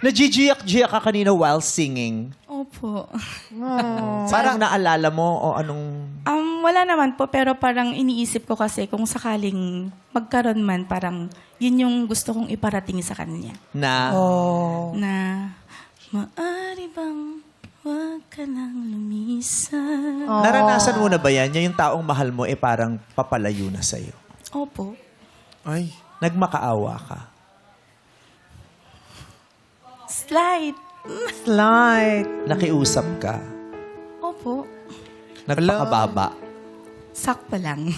Nagigiyak-giyak ka kanina while singing. Opo. Parang naalala mo o anong... Wala naman po, pero parang iniisip ko kasi kung sakaling magkaroon man, parang yun yung gusto kong iparating sa kanya. Na... Na, maari bang wag ka nang lumisan? Naranasan mo na ba yan? Yung taong mahal mo parang papalayo na sa'yo. Opo. Ay. Nagmakaawa ka. Slight. Nakiusap ka. Opo. Nagpakababa. Sakto lang.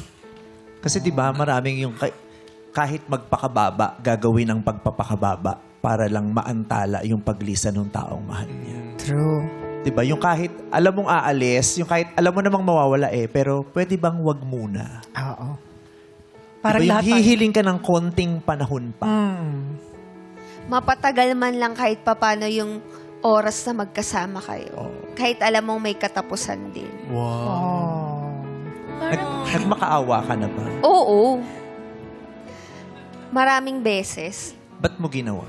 Kasi 'di ba maraming yung kahit magpakababa, gagawin ang pagpapakababa para lang maantala yung paglisan ng taong mahal niya. True. 'Di ba? Yung kahit alam mong aalis, yung kahit alam mo namang mawawala pero pwede bang wag muna? Oo. Parang Parang lahat hihiling ka ng konting panahon pa. Mapatagal man lang kahit papano yung oras na magkasama kayo. Kahit alam mong may katapusan din. Wow. Nagmakaawa ka na ba? Oo. Maraming beses. Ba't mo ginawa?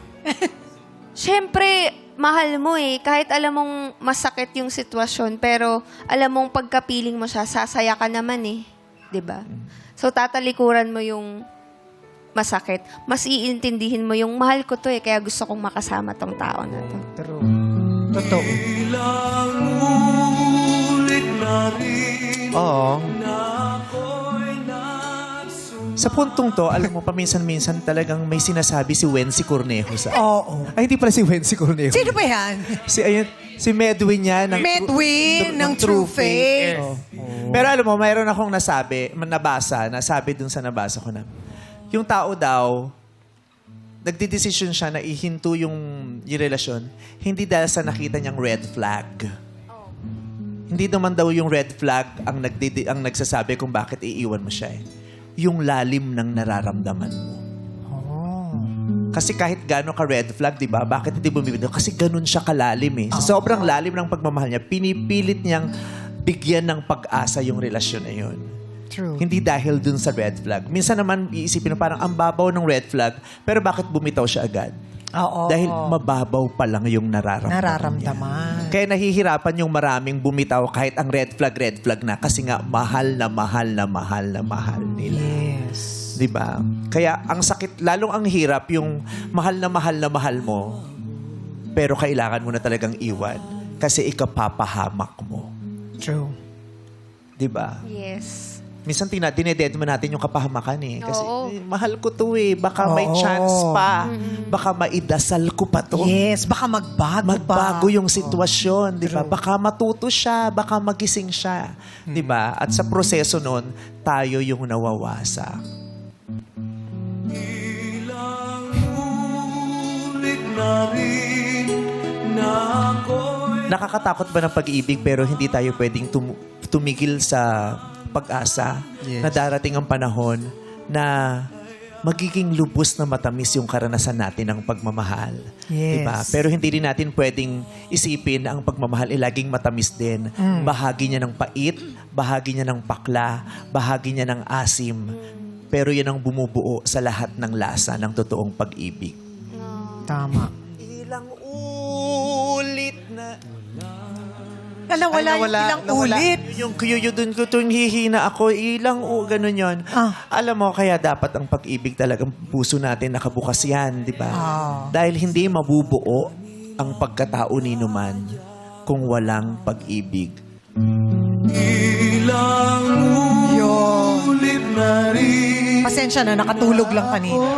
Siyempre, mahal mo eh. Kahit alam mong masakit yung sitwasyon, pero alam mong pagkapiling mo siya, sasaya ka naman eh. 'Di ba? So, tatalikuran mo yung masakit. Mas iintindihin mo yung mahal ko to eh, kaya gusto kong makasama tong tao na to. True. Totoo. Oo. Sa puntong to, alam mo, paminsan-minsan talagang may sinasabi si Wency Cornejo sa... Oo. Ay, hindi pala si Wency Cornejo. Sino ba yan? Si Medwin niya. Medwin ng True Faith. Pero alam mo, mayroon akong nasabi dun sa nabasa ko na, yung tao daw, nagdidesisyon siya na ihinto yung relasyon, hindi dahil sa nakita niyang red flag. Hindi naman daw yung red flag ang nagsasabi kung bakit iiwan mo siya eh. Yung lalim ng nararamdaman mo. Kasi kahit gano'n ka red flag, di ba? Bakit hindi bumibitaw? Kasi ganun siya kalalim eh. Sa sobrang lalim ng pagmamahal niya, pinipilit niyang bigyan ng pag-asa yung relasyon na yun. True. Hindi dahil dun sa red flag. Minsan naman iisipin na parang ang babaw ng red flag, pero bakit bumitaw siya agad? Oo. Dahil mababaw pa lang yung nararamdaman niya. Kaya nahihirapan yung maraming bumitaw kahit ang red flag na kasi nga mahal na mahal na mahal na mahal nila. Yes. 'Di ba? Kaya ang sakit, lalong ang hirap yung mahal na mahal mo pero kailangan mo na talagang iwan kasi ikapapahamak mo. True. 'Di ba? Yes. Minsan dineded mo natin yung kapahamakan eh. Kasi Oo. mahal ko to eh. Baka may chance pa. Baka maidasal ko pa to. Yes, baka magbago Magbago yung sitwasyon, di ba? Baka matuto siya, baka magising siya, di ba? At sa proseso nun, tayo yung nawawasak. Nakakatakot ba ng pag-ibig pero hindi tayo pwedeng tumigil sa pag-asa Yes. na darating ang panahon na magiging lubos na matamis yung karanasan natin ng pagmamahal. Yes. Diba? Pero hindi rin natin pwedeng isipin na ang pagmamahal ay laging matamis din. Bahagi niya ng pait, bahagi niya ng pakla, bahagi niya ng asim. Pero yan ang bumubuo sa lahat ng lasa ng totoong pag-ibig. Tama. Ilang ulit na... Nawala ilang ulit. Yung kuyo dun ko tuwing hihina ako, ganun yon. Alam mo, kaya dapat ang pag-ibig talagang puso natin nakabukas yan, di ba? Dahil hindi mabubuo ang pagkatao ni Numan kung walang pag-ibig. Pasensya na, nakatulog lang kanina.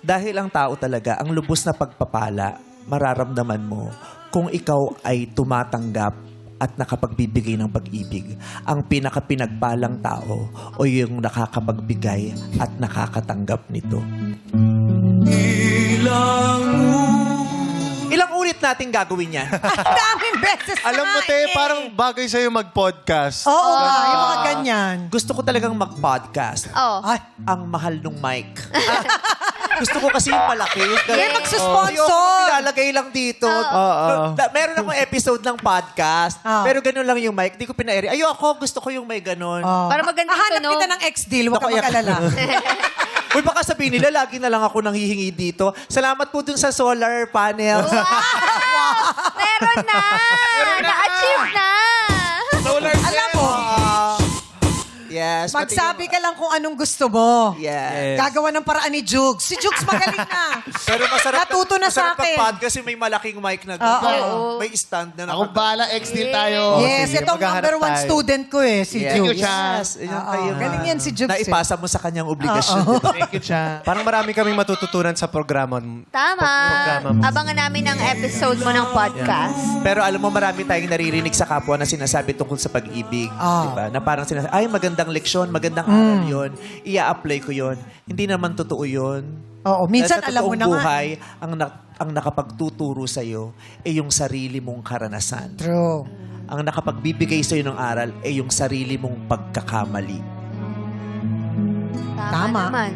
Dahil ang tao talaga, ang lubos na pagpapala, mararamdaman mo kung ikaw ay tumatanggap at nakapagbibigay ng pag-ibig. Ang pinakapinagpalang tao o yung nakakapagbigay at nakakatanggap nito. Ilang ulit natin gagawin yan? Daming beses na Alam mo, nga te, eh. parang bagay sa'yo mag-podcast. Oo, yung mga ganyan. Gusto ko talagang mag-podcast. Oh. Ay, ang mahal nung mic. Gusto ko kasi yung malaki. Yeah, magsusponsor. Ayoko nilalagay lang dito. Oo. Meron akong episode ng podcast, Oh. pero ganun lang yung mic. Di ko pina-air. Ayoko, gusto ko yung may ganun. Para maganda yung Hahanap tunog. kita ng ex-deal, huwag ka Naku, mag-alala. Uy, baka sabihin nila, lagi na lang ako nanghihingi dito. Salamat po dun sa solar panel. Meron na! Na-achieve na! Alam mo, Yes. magsabi ka lang kung anong gusto mo. Yes. Gagawa ng paraan ni Jugs. Si Jugs magaling na. Pero masarap, Natuto na sa masarap akin. mag-podcast kasi may malaking mic na Oo. may stand na Ako bahala, ex-deal tayo. Yes, Sige, itong maghahanap number one tayo. student ko si Yes. Jugs. Yes. Yan Oo. kayo, Galing yan si Jugs. Naipasa mo sa kanyang obligasyon. Thank you, Cha. Parang marami kaming matututunan sa programa. Tama. Programa mo. Abangan namin ang episode mo ng podcast. Pero alam mo, marami tayong naririnig sa kapwa na sinasabi tungkol sa pag-ibig. Diba? Na parang sinasabi, ay, magandang leksyon, magandang aral yun. Ia-apply ko yun. Hindi naman totoo yun. Oo, minsan Dahil sa alam mo totoong na nga. buhay, ang nakapagtuturo sa'yo ay yung sarili mong karanasan. True. Ang nakapagbibigay sa'yo ng aral ay yung sarili mong pagkakamali. Tama Tama. naman.